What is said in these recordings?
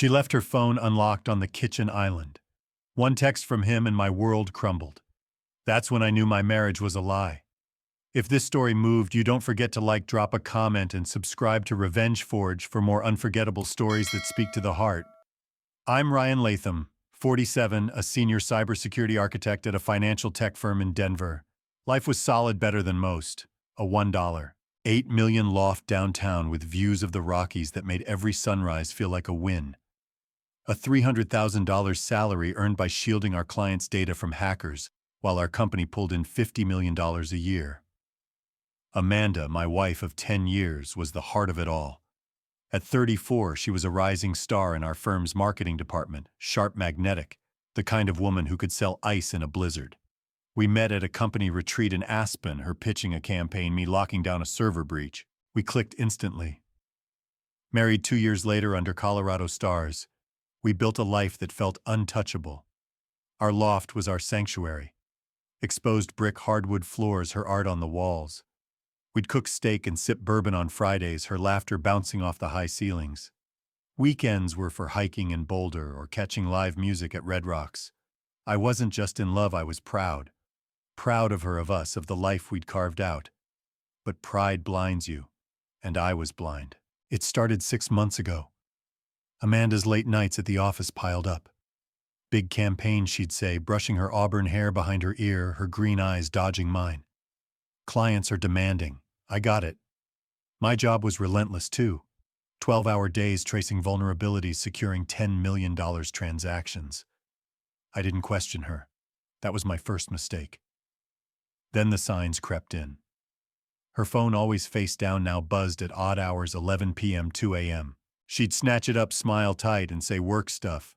She left her phone unlocked on the kitchen island. One text from him and my world crumbled. That's when I knew my marriage was a lie. If this story moved you, don't forget to like, drop a comment, and subscribe to Revenge Forge for more unforgettable stories that speak to the heart. I'm Ryan Latham, 47, a senior cybersecurity architect at a financial tech firm in Denver. Life was solid, better than most. A $1, $8 million loft downtown with views of the Rockies that made every sunrise feel like a win. A $300,000 salary earned by shielding our clients' data from hackers, while our company pulled in $50 million a year. Amanda, my wife of 10 years, was the heart of it all. At 34, she was a rising star in our firm's marketing department, sharp, magnetic, the kind of woman who could sell ice in a blizzard. We met at a company retreat in Aspen, her pitching a campaign, me locking down a server breach. We clicked instantly. Married 2 years later under Colorado stars, we built a life that felt untouchable. Our loft was our sanctuary. Exposed brick hardwood floors, her art on the walls. We'd cook steak and sip bourbon on Fridays, her laughter bouncing off the high ceilings. Weekends were for hiking in Boulder or catching live music at Red Rocks. I wasn't just in love, I was proud. Proud of her, of us, of the life we'd carved out. But pride blinds you, and I was blind. It started 6 months ago. Amanda's late nights at the office piled up. Big campaign, she'd say, brushing her auburn hair behind her ear, her green eyes dodging mine. Clients are demanding. I got it. My job was relentless too. 12-hour days tracing vulnerabilities, securing $10 million transactions. I didn't question her. That was my first mistake. Then the signs crept in. Her phone, always face down, now buzzed at odd hours, 11 p.m., 2 a.m. She'd snatch it up, smile tight, and say, "Work stuff."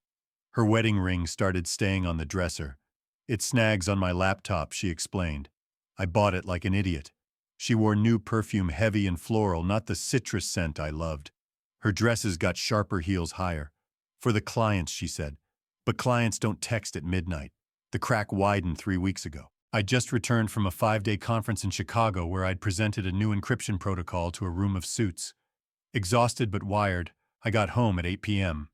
Her wedding ring started staying on the dresser. "It snags on my laptop," she explained. I bought it like an idiot. She wore new perfume, heavy and floral, not the citrus scent I loved. Her dresses got sharper, heels higher. "For the clients," she said. But clients don't text at midnight. The crack widened 3 weeks ago. I'd just returned from a 5-day conference in Chicago where I'd presented a new encryption protocol to a room of suits. Exhausted but wired, I got home at 8 p.m.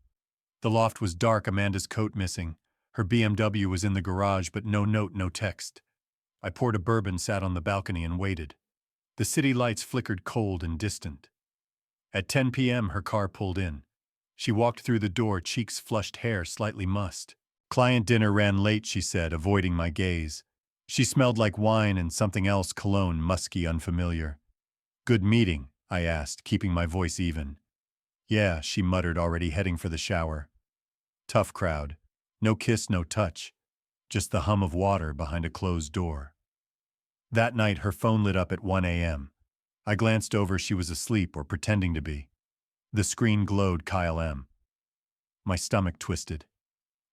The loft was dark, Amanda's coat missing. Her BMW was in the garage, but no note, no text. I poured a bourbon, sat on the balcony, and waited. The city lights flickered cold and distant. At 10 p.m., her car pulled in. She walked through the door, cheeks flushed, hair slightly mussed. "Client dinner ran late," she said, avoiding my gaze. She smelled like wine and something else, cologne, musky, unfamiliar. "Good meeting?" I asked, keeping my voice even. "Yeah," she muttered, already heading for the shower. Tough crowd. No kiss, no touch. Just the hum of water behind a closed door. That night, her phone lit up at 1 a.m. I glanced over. She was asleep, or pretending to be. The screen glowed Kyle M. My stomach twisted.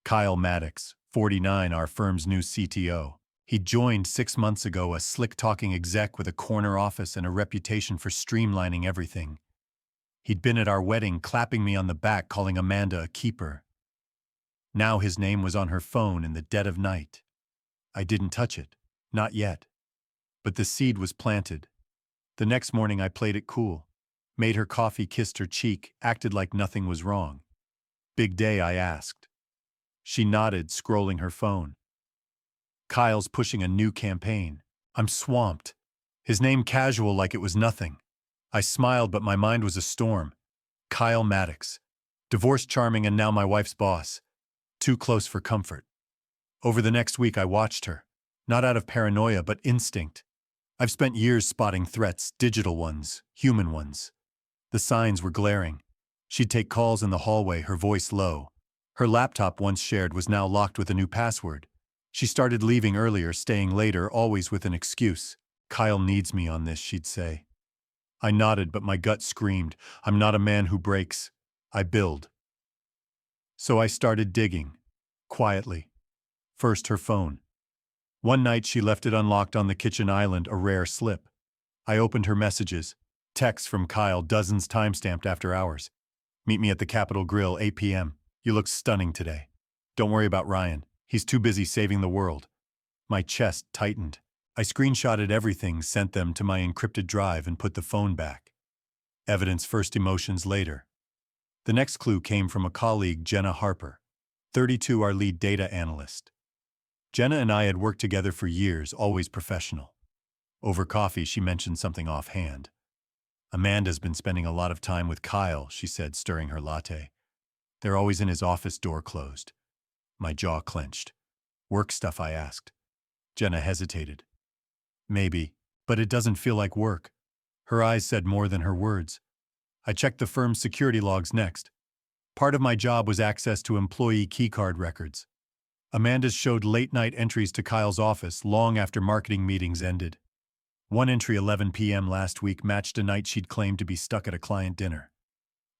Kyle Maddox, 49, our firm's new CTO. He joined 6 months ago, a slick-talking exec with a corner office and a reputation for streamlining everything. He'd been at our wedding, clapping me on the back, calling Amanda a keeper. Now his name was on her phone in the dead of night. I didn't touch it. Not yet. But the seed was planted. The next morning I played it cool. Made her coffee, kissed her cheek, acted like nothing was wrong. "Big day?" I asked. She nodded, scrolling her phone. "Kyle's pushing a new campaign. I'm swamped. His name casual, like it was nothing." I smiled, but my mind was a storm. Kyle Maddox. Divorced, charming, and now my wife's boss. Too close for comfort. Over the next week I watched her. Not out of paranoia, but instinct. I've spent years spotting threats, digital ones, human ones. The signs were glaring. She'd take calls in the hallway, her voice low. Her laptop, once shared, was now locked with a new password. She started leaving earlier, staying later, always with an excuse. "Kyle needs me on this," she'd say. I nodded, but my gut screamed, "I'm not a man who breaks. I build." So I started digging. Quietly. First, her phone. One night she left it unlocked on the kitchen island, a rare slip. I opened her messages. Texts from Kyle, dozens timestamped after hours. "Meet me at the Capitol Grill, 8 p.m. You look stunning today. Don't worry about Ryan. He's too busy saving the world." My chest tightened. I screenshotted everything, sent them to my encrypted drive, and put the phone back. Evidence first, emotions later. The next clue came from a colleague, Jenna Harper, 32, our lead data analyst. Jenna and I had worked together for years, always professional. Over coffee, she mentioned something offhand. Amanda's been spending a lot of time with Kyle, she said, stirring her latte. They're always in his office, door closed. My jaw clenched. Work stuff, I asked. Jenna hesitated. Maybe, but it doesn't feel like work. Her eyes said more than her words. I checked the firm's security logs next. Part of my job was access to employee keycard records. Amanda's showed late-night entries to Kyle's office long after marketing meetings ended. One entry, 11 p.m. last week, matched a night she'd claimed to be stuck at a client dinner.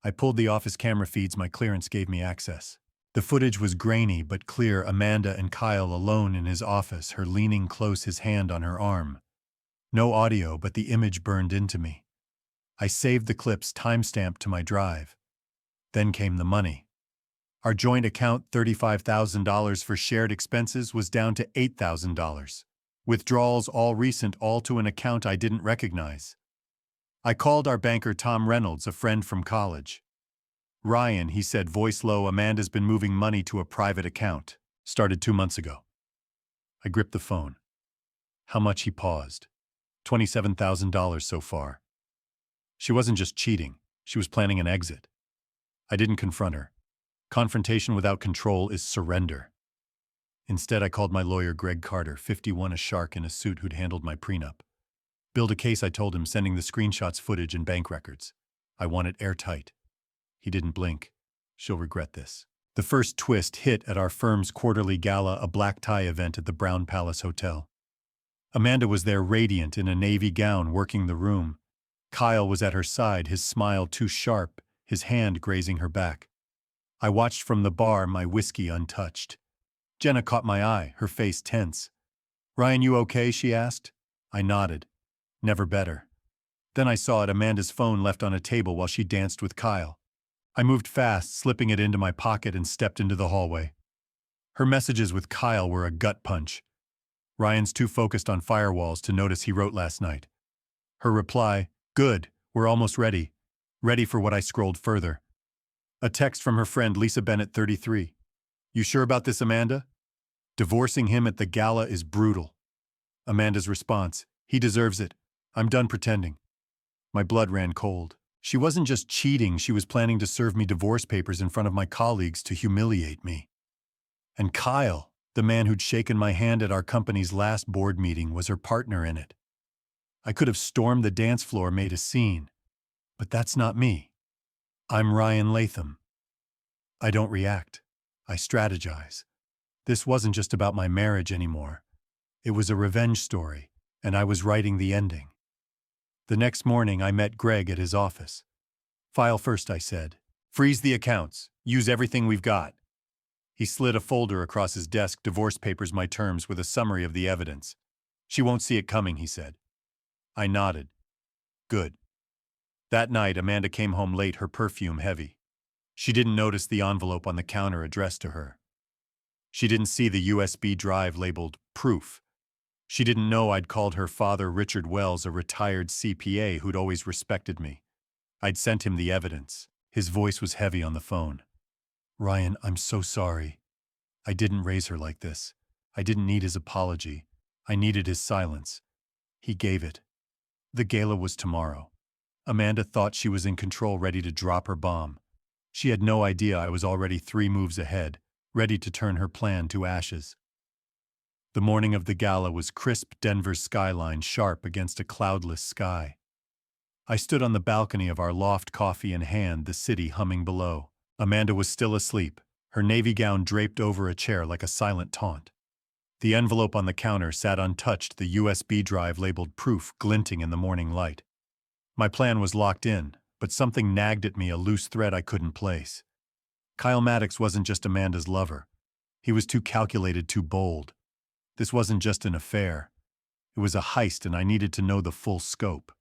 I pulled the office camera feeds my clearance gave me access. The footage was grainy but clear. Amanda and Kyle alone in his office, her leaning close, his hand on her arm. No audio, but the image burned into me. I saved the clips, timestamped to my drive. Then came the money. Our joint account, $35,000 for shared expenses, was down to $8,000. Withdrawals, all recent, all to an account I didn't recognize. I called our banker, Tom Reynolds, a friend from college. Ryan, he said, voice low, Amanda's been moving money to a private account. Started 2 months ago. I gripped the phone. How much? He paused. $27,000 so far. She wasn't just cheating, she was planning an exit. I didn't confront her. Confrontation without control is surrender. Instead, I called my lawyer, Greg Carter, 51, a shark in a suit who'd handled my prenup. Build a case, I told him, sending the screenshots, footage, and bank records. I want it airtight. He didn't blink. She'll regret this. The first twist hit at our firm's quarterly gala, a black tie event at the Brown Palace Hotel. Amanda was there, radiant in a navy gown, working the room. Kyle was at her side, his smile too sharp, his hand grazing her back. I watched from the bar, my whiskey untouched. Jenna caught my eye, her face tense. Ryan, you okay? She asked. I nodded. Never better. Then I saw it, Amanda's phone left on a table while she danced with Kyle. I moved fast, slipping it into my pocket, and stepped into the hallway. Her messages with Kyle were a gut punch. Ryan's too focused on firewalls to notice he wrote last night. Her reply, good, we're almost ready. Ready for what? I scrolled further. A text from her friend Lisa Bennett, 33. You sure about this, Amanda? Divorcing him at the gala is brutal. Amanda's response, he deserves it. I'm done pretending. My blood ran cold. She wasn't just cheating, she was planning to serve me divorce papers in front of my colleagues to humiliate me. And Kyle, the man who'd shaken my hand at our company's last board meeting, was her partner in it. I could have stormed the dance floor, made a scene. But that's not me. I'm Ryan Latham. I don't react. I strategize. This wasn't just about my marriage anymore. It was a revenge story, and I was writing the ending. The next morning, I met Greg at his office. File first, I said. Freeze the accounts. Use everything we've got. He slid a folder across his desk, divorce papers, my terms, with a summary of the evidence. She won't see it coming, he said. I nodded. Good. That night, Amanda came home late, her perfume heavy. She didn't notice the envelope on the counter addressed to her. She didn't see the USB drive labeled proof. She didn't know I'd called her father, Richard Wells, a retired CPA who'd always respected me. I'd sent him the evidence. His voice was heavy on the phone. Ryan, I'm so sorry. I didn't raise her like this. I didn't need his apology. I needed his silence. He gave it. The gala was tomorrow. Amanda thought she was in control, ready to drop her bomb. She had no idea I was already 3 moves ahead, ready to turn her plan to ashes. The morning of the gala was crisp, Denver's skyline sharp against a cloudless sky. I stood on the balcony of our loft, coffee in hand, the city humming below. Amanda was still asleep, her navy gown draped over a chair like a silent taunt. The envelope on the counter sat untouched, the USB drive labeled proof glinting in the morning light. My plan was locked in, but something nagged at me, a loose thread I couldn't place. Kyle Maddox wasn't just Amanda's lover. He was too calculated, too bold. This wasn't just an affair. It was a heist, and I needed to know the full scope.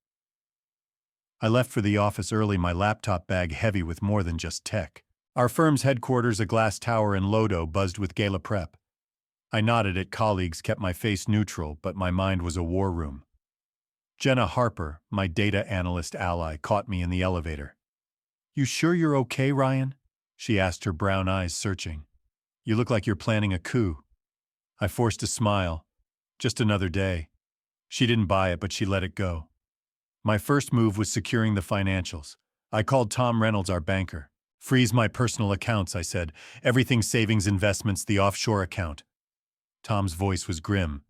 I left for the office early, my laptop bag heavy with more than just tech. Our firm's headquarters, a glass tower in Lodo, buzzed with gala prep. I nodded at colleagues, kept my face neutral, but my mind was a war room. Jenna Harper, my data analyst ally, caught me in the elevator. You sure you're okay, Ryan? She asked, her brown eyes searching. You look like you're planning a coup. I forced a smile. Just another day. She didn't buy it, but she let it go. My first move was securing the financials. I called Tom Reynolds, our banker. Freeze my personal accounts, I said. Everything savings, investments, the offshore account. Tom's voice was grim.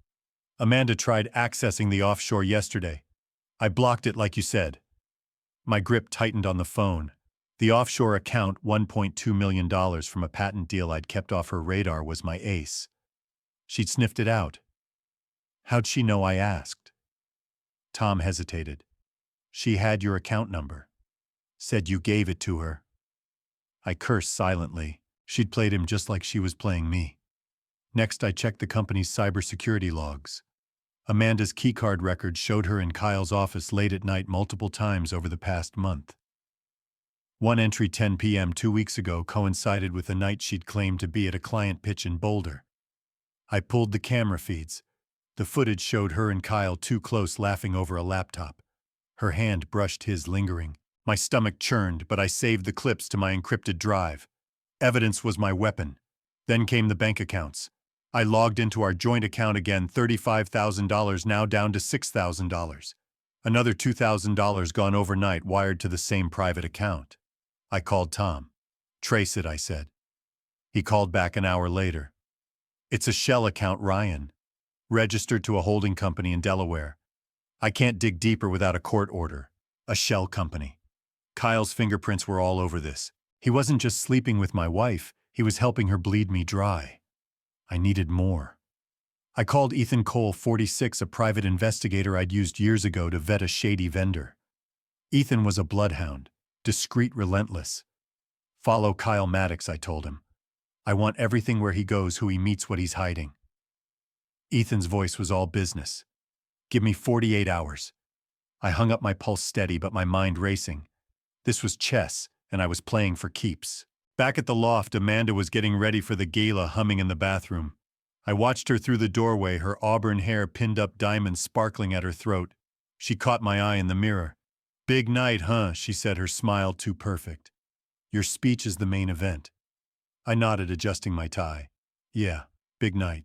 Amanda tried accessing the offshore yesterday. I blocked it like you said. My grip tightened on the phone. The offshore account, $1.2 million from a patent deal I'd kept off her radar, was my ace. She'd sniffed it out. How'd she know I asked? Tom hesitated. She had your account number. Said you gave it to her. I cursed silently. She'd played him just like she was playing me. Next, I checked the company's cybersecurity logs. Amanda's keycard record showed her in Kyle's office late at night multiple times over the past month. One entry, 10 p.m. 2 weeks ago, coincided with the night she'd claimed to be at a client pitch in Boulder. I pulled the camera feeds. The footage showed her and Kyle too close, laughing over a laptop. Her hand brushed his, lingering. My stomach churned, but I saved the clips to my encrypted drive. Evidence was my weapon. Then came the bank accounts. I logged into our joint account again, $35,000 now down to $6,000. Another $2,000 gone overnight, wired to the same private account. I called Tom. Trace it, I said. He called back an hour later. It's a shell account, Ryan. Registered to a holding company in Delaware. I can't dig deeper without a court order. A shell company. Kyle's fingerprints were all over this. He wasn't just sleeping with my wife, he was helping her bleed me dry. I needed more. I called Ethan Cole, 46, a private investigator I'd used years ago to vet a shady vendor. Ethan was a bloodhound, discreet, relentless. Follow Kyle Maddox, I told him. I want everything where he goes, who he meets, what he's hiding. Ethan's voice was all business. Give me 48 hours. I hung up, my pulse steady but my mind racing. This was chess, and I was playing for keeps. Back at the loft, Amanda was getting ready for the gala, humming in the bathroom. I watched her through the doorway, her auburn hair pinned up, diamonds sparkling at her throat. She caught my eye in the mirror. Big night, huh? She said, her smile too perfect. Your speech is the main event. I nodded, adjusting my tie. Yeah, big night.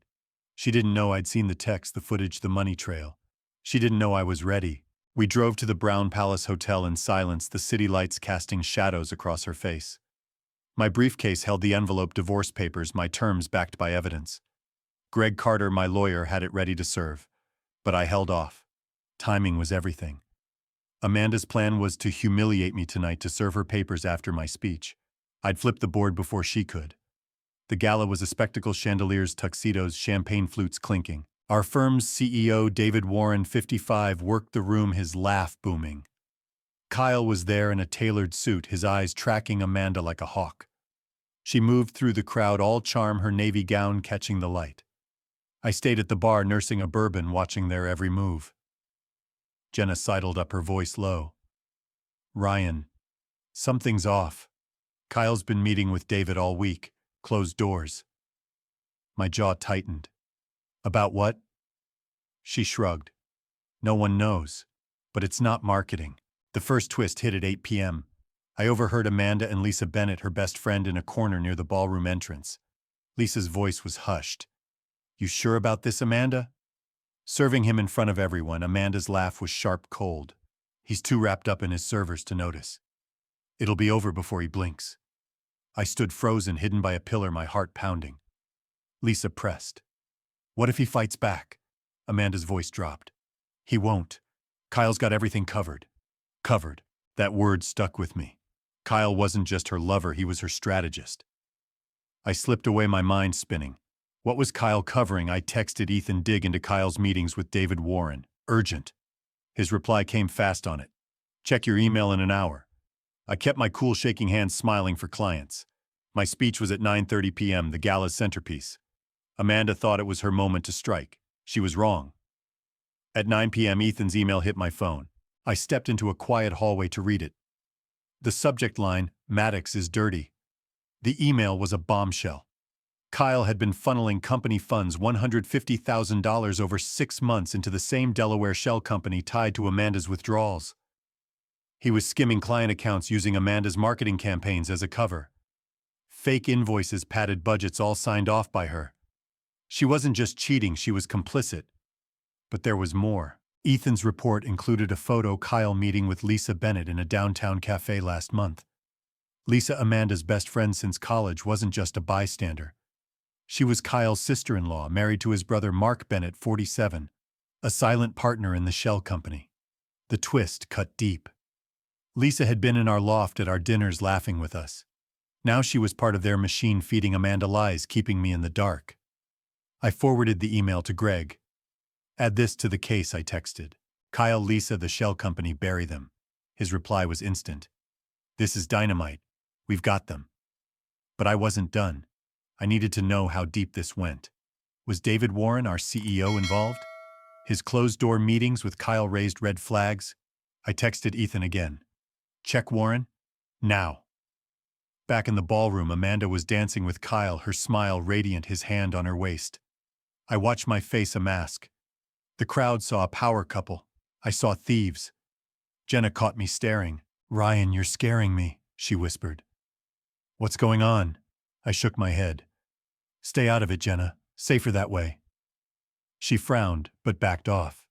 She didn't know I'd seen the text, the footage, the money trail. She didn't know I was ready. We drove to the Brown Palace Hotel in silence, the city lights casting shadows across her face. My briefcase held the envelope, divorce papers, my terms backed by evidence. Greg Carter, my lawyer, had it ready to serve. But I held off. Timing was everything. Amanda's plan was to humiliate me tonight, to serve her papers after my speech. I'd flip the board before she could. The gala was a spectacle, chandeliers, tuxedos, champagne flutes clinking. Our firm's CEO, David Warren, 55, worked the room, his laugh booming. Kyle was there in a tailored suit, his eyes tracking Amanda like a hawk. She moved through the crowd, all charm, her navy gown catching the light. I stayed at the bar, nursing a bourbon, watching their every move. Jenna sidled up, her voice low. Ryan, something's off. Kyle's been meeting with David all week, closed doors. My jaw tightened. About what? She shrugged. No one knows. But it's not marketing. The first twist hit at 8 p.m. I overheard Amanda and Lisa Bennett, her best friend, in a corner near the ballroom entrance. Lisa's voice was hushed. You sure about this, Amanda? Serving him in front of everyone, Amanda's laugh was sharp, cold. He's too wrapped up in his servers to notice. It'll be over before he blinks. I stood frozen, hidden by a pillar, my heart pounding. Lisa pressed. What if he fights back? Amanda's voice dropped. He won't. Kyle's got everything covered. Covered. That word stuck with me. Kyle wasn't just her lover, he was her strategist. I slipped away, my mind spinning. What was Kyle covering? I texted Ethan, dig into Kyle's meetings with David Warren. Urgent. His reply came fast on it. Check your email in an hour. I kept my cool, shaking hands, smiling for clients. My speech was at 9:30 p.m., the gala's centerpiece. Amanda thought it was her moment to strike. She was wrong. At 9 p.m., Ethan's email hit my phone. I stepped into a quiet hallway to read it. The subject line, Maddox is dirty. The email was a bombshell. Kyle had been funneling company funds, $150,000 over 6 months, into the same Delaware shell company tied to Amanda's withdrawals. He was skimming client accounts using Amanda's marketing campaigns as a cover. Fake invoices, padded budgets, all signed off by her. She wasn't just cheating, she was complicit. But there was more. Ethan's report included a photo Kyle meeting with Lisa Bennett in a downtown cafe last month. Lisa, Amanda's best friend since college, wasn't just a bystander. She was Kyle's sister-in-law, married to his brother Mark Bennett, 47, a silent partner in the shell company. The twist cut deep. Lisa had been in our loft at our dinners laughing with us. Now she was part of their machine, feeding Amanda lies, keeping me in the dark. I forwarded the email to Greg. "Add this to the case," I texted. "Kyle, Lisa, the shell company, bury them." His reply was instant. "This is dynamite. We've got them." But I wasn't done. I needed to know how deep this went. Was David Warren, our CEO, involved? His closed-door meetings with Kyle raised red flags. I texted Ethan again. "Check Warren? Now." Back in the ballroom, Amanda was dancing with Kyle, her smile radiant, his hand on her waist. I watched my face a mask. The crowd saw a power couple. I saw thieves. Jenna caught me staring. "Ryan, you're scaring me," she whispered. "What's going on?" I shook my head. "Stay out of it, Jenna. Safer that way." She frowned, but backed off.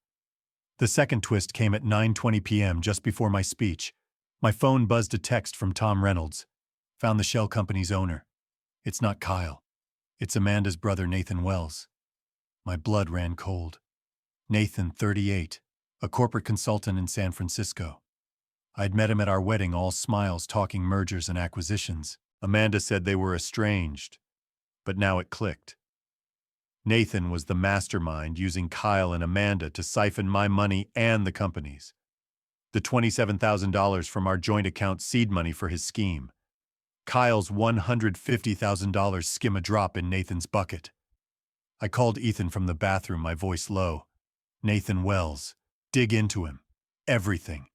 The second twist came at 9:20 p.m., just before my speech. My phone buzzed a text from Tom Reynolds. "Found the shell company's owner. It's not Kyle. It's Amanda's brother, Nathan Wells." My blood ran cold. Nathan, 38, a corporate consultant in San Francisco. I'd met him at our wedding, all smiles, talking mergers and acquisitions. Amanda said they were estranged, but now it clicked. Nathan was the mastermind, using Kyle and Amanda to siphon my money and the company's. The $27,000 from our joint account, seed money for his scheme. Kyle's $150,000 skim a drop in Nathan's bucket. I called Ethan from the bathroom, my voice low. "Nathan Wells. Dig into him. Everything."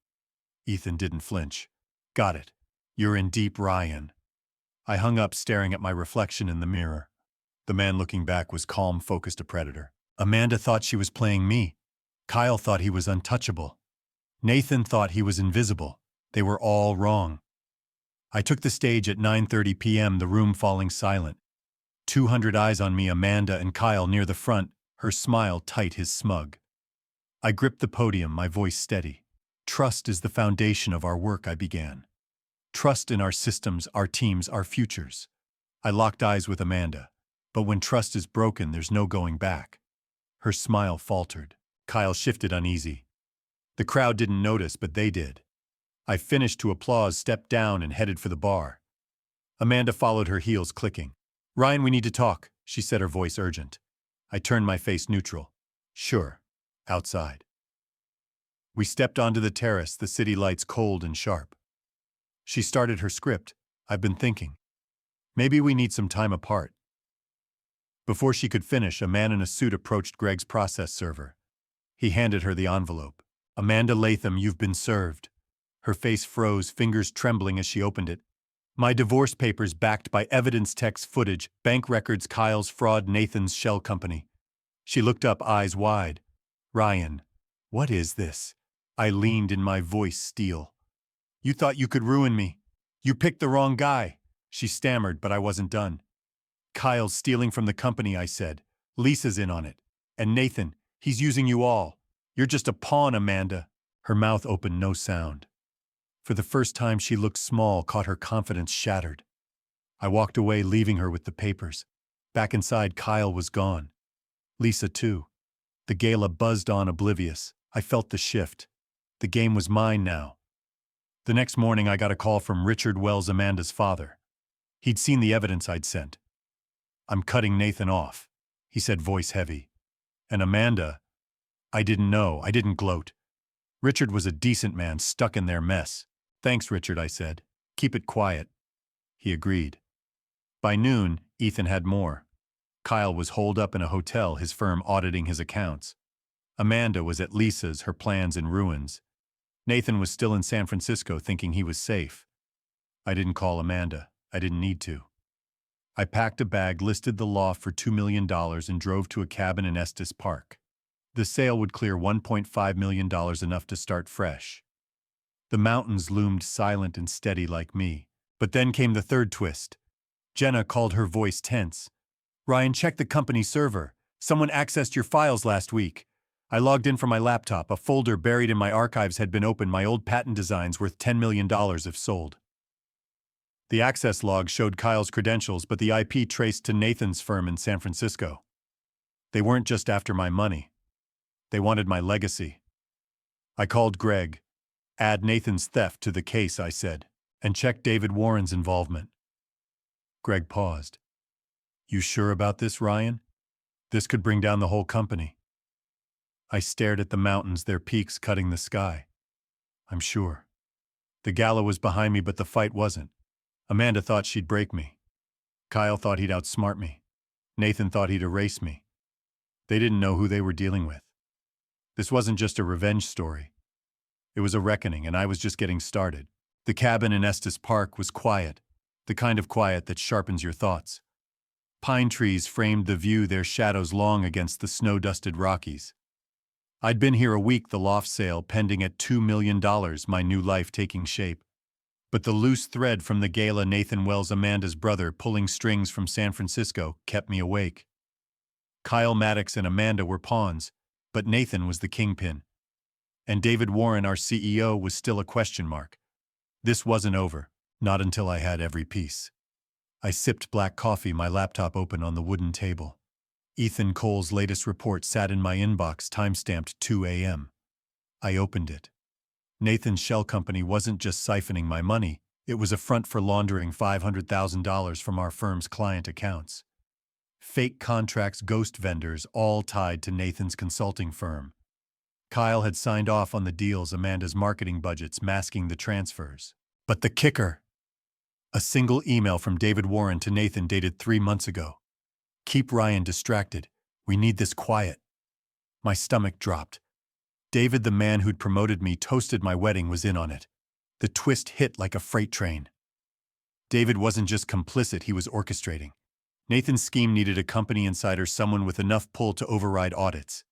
Ethan didn't flinch. "Got it. You're in deep, Ryan." I hung up, staring at my reflection in the mirror. The man looking back was calm, focused, a predator. Amanda thought she was playing me. Kyle thought he was untouchable. Nathan thought he was invisible. They were all wrong. I took the stage at 9:30 p.m., the room falling silent. 200 eyes on me, Amanda and Kyle near the front, her smile tight, his smug. I gripped the podium, my voice steady. "Trust is the foundation of our work," I began. "Trust in our systems, our teams, our futures." I locked eyes with Amanda. But when trust is broken, there's no going back. Her smile faltered. Kyle shifted uneasy. The crowd didn't notice, but they did. I finished to applause, stepped down, and headed for the bar. Amanda followed, her heels clicking. "Ryan, we need to talk," she said, her voice urgent. I turned, my face neutral. "Sure." Outside. We stepped onto the terrace, the city lights cold and sharp. She started her script. "I've been thinking. Maybe we need some time apart." Before she could finish, a man in a suit approached Greg's process server. He handed her the envelope. "Amanda Latham, you've been served." Her face froze, fingers trembling as she opened it. My divorce papers, backed by evidence, text footage, bank records, Kyle's fraud, Nathan's shell company. She looked up, eyes wide. "Ryan, what is this?" I leaned in, my voice steel. "You thought you could ruin me. You picked the wrong guy." She stammered, but I wasn't done. "Kyle's stealing from the company," I said. "Lisa's in on it. And Nathan, he's using you all. You're just a pawn, Amanda." Her mouth opened, no sound. For the first time, she looked small, caught, her confidence shattered. I walked away, leaving her with the papers. Back inside, Kyle was gone. Lisa, too. The gala buzzed on, oblivious. I felt the shift. The game was mine now. The next morning, I got a call from Richard Wells, Amanda's father. He'd seen the evidence I'd sent. "I'm cutting Nathan off," he said, voice heavy. "And Amanda?" I didn't know. I didn't gloat. Richard was a decent man, stuck in their mess. "Thanks, Richard," I said. "Keep it quiet." He agreed. By noon, Ethan had more. Kyle was holed up in a hotel, his firm auditing his accounts. Amanda was at Lisa's, her plans in ruins. Nathan was still in San Francisco, thinking he was safe. I didn't call Amanda. I didn't need to. I packed a bag, listed the loft for $2 million, and drove to a cabin in Estes Park. The sale would clear $1.5 million, enough to start fresh. The mountains loomed silent and steady like me. But then came the third twist. Jenna called, her voice tense. "Ryan, check the company server. Someone accessed your files last week." I logged in from my laptop. A folder buried in my archives had been opened. My old patent designs worth $10 million if sold. The access log showed Kyle's credentials, but the IP traced to Nathan's firm in San Francisco. They weren't just after my money. They wanted my legacy. I called Greg. "Add Nathan's theft to the case," I said, "and check David Warren's involvement." Greg paused. "You sure about this, Ryan? This could bring down the whole company." I stared at the mountains, their peaks cutting the sky. "I'm sure." The gala was behind me, but the fight wasn't. Amanda thought she'd break me. Kyle thought he'd outsmart me. Nathan thought he'd erase me. They didn't know who they were dealing with. This wasn't just a revenge story. It was a reckoning, and I was just getting started. The cabin in Estes Park was quiet, the kind of quiet that sharpens your thoughts. Pine trees framed the view, their shadows long against the snow-dusted Rockies. I'd been here a week, the loft sale pending at $2 million, my new life taking shape. But the loose thread from the gala, Nathan Wells, Amanda's brother, pulling strings from San Francisco, kept me awake. Kyle Maddox and Amanda were pawns, but Nathan was the kingpin. And David Warren, our CEO, was still a question mark. This wasn't over, not until I had every piece. I sipped black coffee, my laptop open on the wooden table. Ethan Cole's latest report sat in my inbox, timestamped 2 a.m. I opened it. Nathan's shell company wasn't just siphoning my money, it was a front for laundering $500,000 from our firm's client accounts. Fake contracts, ghost vendors, all tied to Nathan's consulting firm. Kyle had signed off on the deals, Amanda's marketing budgets masking the transfers. But the kicker! A single email from David Warren to Nathan dated 3 months ago. "Keep Ryan distracted. We need this quiet." My stomach dropped. David, the man who'd promoted me, toasted my wedding, was in on it. The twist hit like a freight train. David wasn't just complicit, he was orchestrating. Nathan's scheme needed a company insider, someone with enough pull to override audits.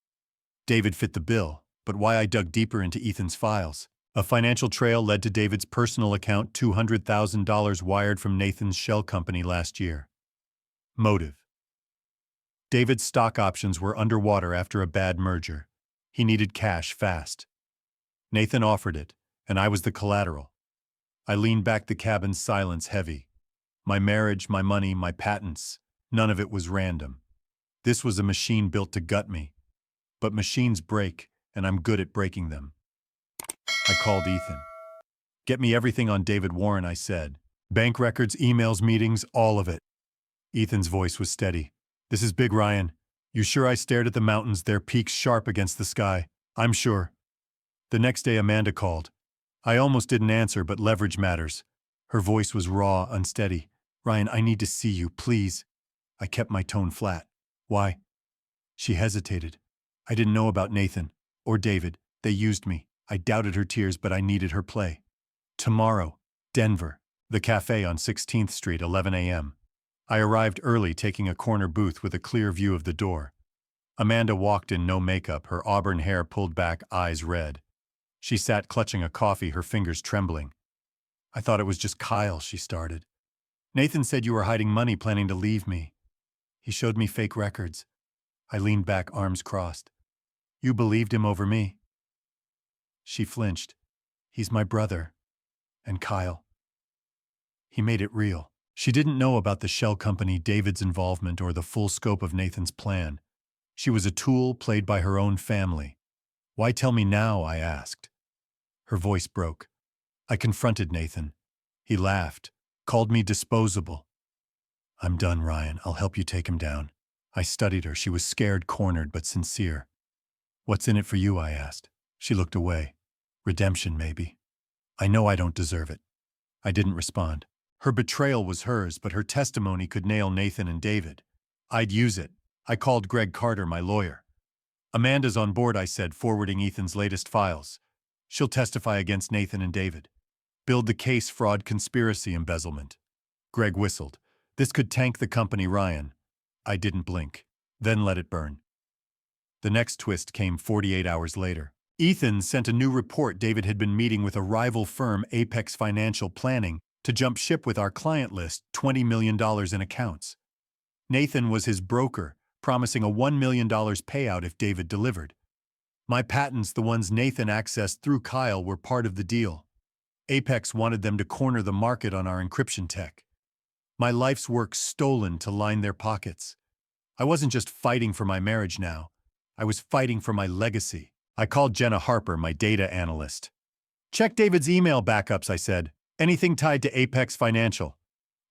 David fit the bill, but why? I dug deeper into Ethan's files. A financial trail led to David's personal account, $200,000 wired from Nathan's shell company last year. Motive. David's stock options were underwater after a bad merger. He needed cash fast. Nathan offered it, and I was the collateral. I leaned back, the cabin's silence heavy. My marriage, my money, my patents, none of it was random. This was a machine built to gut me. But machines break, and I'm good at breaking them. I called Ethan. "Get me everything on David Warren," I said. "Bank records, emails, meetings, all of it." Ethan's voice was steady. "This is big, Ryan. You sure?" I stared at the mountains, their peaks sharp against the sky. "I'm sure." The next day, Amanda called. I almost didn't answer, but leverage matters. Her voice was raw, unsteady. "Ryan, I need to see you, please." I kept my tone flat. "Why?" She hesitated. "I didn't know about Nathan or David. They used me." I doubted her tears, but I needed her play. "Tomorrow, Denver, the cafe on 16th Street, 11 a.m. I arrived early, taking a corner booth with a clear view of the door. Amanda walked in, no makeup, her auburn hair pulled back, eyes red. She sat clutching a coffee, her fingers trembling. "I thought it was just Kyle," she started. "Nathan said you were hiding money, planning to leave me. He showed me fake records." I leaned back, arms crossed. "You believed him over me?" She flinched. "He's my brother. And Kyle. He made it real." She didn't know about the shell company, David's involvement, or the full scope of Nathan's plan. She was a tool played by her own family. "Why tell me now?" I asked. Her voice broke. I confronted Nathan. He laughed, called me disposable. "I'm done, Ryan. I'll help you take him down." I studied her. She was scared, cornered, but sincere. "What's in it for you?" I asked. She looked away. "Redemption, maybe. I know I don't deserve it." I didn't respond. Her betrayal was hers, but her testimony could nail Nathan and David. I'd use it. I called Greg Carter, my lawyer. "Amanda's on board," I said, forwarding Ethan's latest files. "She'll testify against Nathan and David. Build the case, fraud, conspiracy, embezzlement." Greg whistled. "This could tank the company, Ryan." I didn't blink. "Then let it burn." The next twist came 48 hours later. Ethan sent a new report David had been meeting with a rival firm, Apex Financial Planning, to jump ship with our client list, $20 million in accounts. Nathan was his broker, promising a $1 million payout if David delivered. My patents, the ones Nathan accessed through Kyle, were part of the deal. Apex wanted them to corner the market on our encryption tech. My life's work stolen to line their pockets. I wasn't just fighting for my marriage now. I was fighting for my legacy. I called Jenna Harper, my data analyst. "Check David's email backups," I said. "Anything tied to Apex Financial."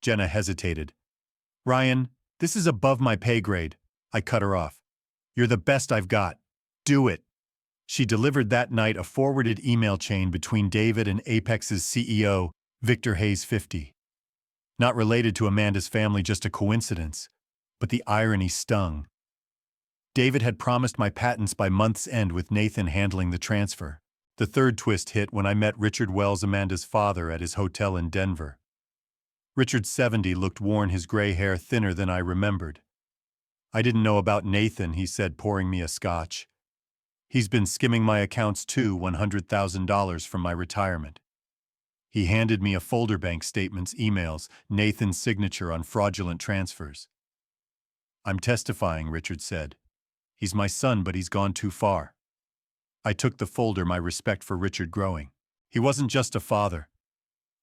Jenna hesitated. "Ryan, this is above my pay grade." I cut her off. "You're the best I've got. Do it." She delivered that night a forwarded email chain between David and Apex's CEO, Victor Hayes 50. Not related to Amanda's family, just a coincidence. But the irony stung. David had promised my patents by month's end, with Nathan handling the transfer. The third twist hit when I met Richard Wells, Amanda's father, at his hotel in Denver. Richard, 70, looked worn, his gray hair thinner than I remembered. "I didn't know about Nathan," he said, pouring me a scotch. "He's been skimming my accounts too, $100,000 from my retirement." He handed me a folder, bank statements, emails, Nathan's signature on fraudulent transfers. "I'm testifying," Richard said. "He's my son, but he's gone too far." I took the folder, my respect for Richard growing. He wasn't just a father.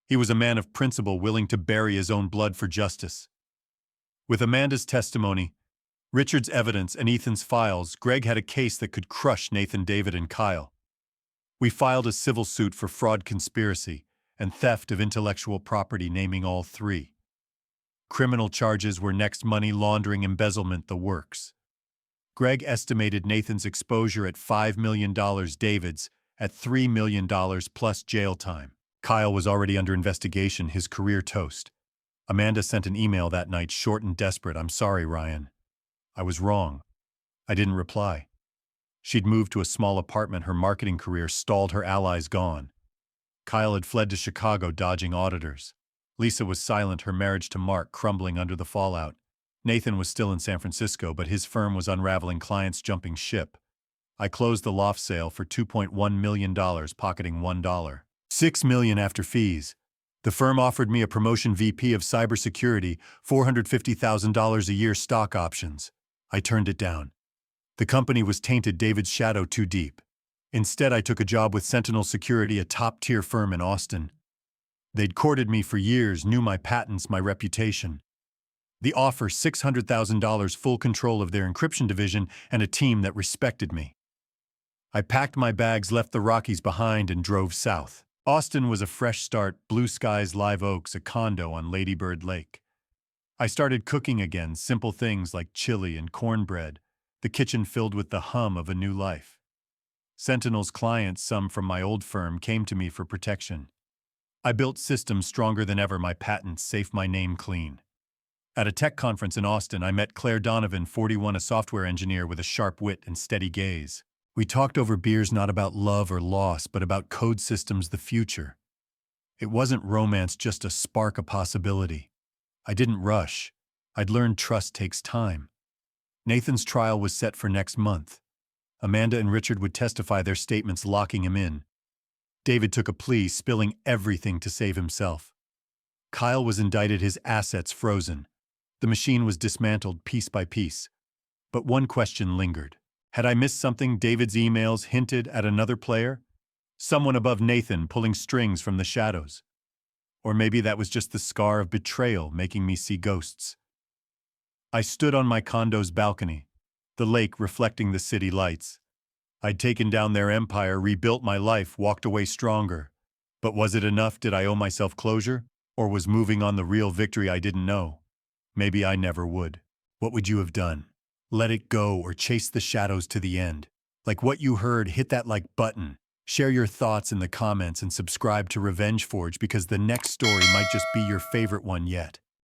He was a man of principle, willing to bury his own blood for justice. With Amanda's testimony, Richard's evidence, and Ethan's files, Greg had a case that could crush Nathan, David, and Kyle. We filed a civil suit for fraud, conspiracy, and theft of intellectual property, naming all three. Criminal charges were next: money laundering, embezzlement, the works. Greg estimated Nathan's exposure at $5 million, David's at $3 million plus jail time. Kyle was already under investigation, his career toast. Amanda sent an email that night, short and desperate. "I'm sorry, Ryan. I was wrong." I didn't reply. She'd moved to a small apartment, her marketing career stalled, her allies gone. Kyle had fled to Chicago, dodging auditors. Lisa was silent, her marriage to Mark crumbling under the fallout. Nathan was still in San Francisco, but his firm was unraveling, clients jumping ship. I closed the loft sale for $2.1 million, pocketing $1.6 million after fees. The firm offered me a promotion, VP of cybersecurity, $450,000 a year, stock options. I turned it down. The company was tainted, David's shadow too deep. Instead, I took a job with Sentinel Security, a top-tier firm in Austin. They'd courted me for years, knew my patents, my reputation. The offer: $600,000, full control of their encryption division, and a team that respected me. I packed my bags, left the Rockies behind, and drove south. Austin was a fresh start: blue skies, live oaks, a condo on Lady Bird Lake. I started cooking again, simple things like chili and cornbread, the kitchen filled with the hum of a new life. Sentinel's clients, some from my old firm, came to me for protection. I built systems stronger than ever, my patents safe, my name clean. At a tech conference in Austin, I met Claire Donovan, 41, a software engineer with a sharp wit and steady gaze. We talked over beers, not about love or loss, but about code systems, the future. It wasn't romance, just a spark, a possibility. I didn't rush. I'd learned trust takes time. Nathan's trial was set for next month. Amanda and Richard would testify, their statements locking him in. David took a plea, spilling everything to save himself. Kyle was indicted, his assets frozen. The machine was dismantled piece by piece. But one question lingered. Had I missed something? David's emails hinted at another player? Someone above Nathan, pulling strings from the shadows. Or maybe that was just the scar of betrayal, making me see ghosts. I stood on my condo's balcony, the lake reflecting the city lights. I'd taken down their empire, rebuilt my life, walked away stronger. But was it enough? Did I owe myself closure? Or was moving on the real victory I didn't know? Maybe I never would. What would you have done? Let it go or chase the shadows to the end? Like what you heard, hit that like button. Share your thoughts in the comments and subscribe to Revenge Forge, because the next story might just be your favorite one yet.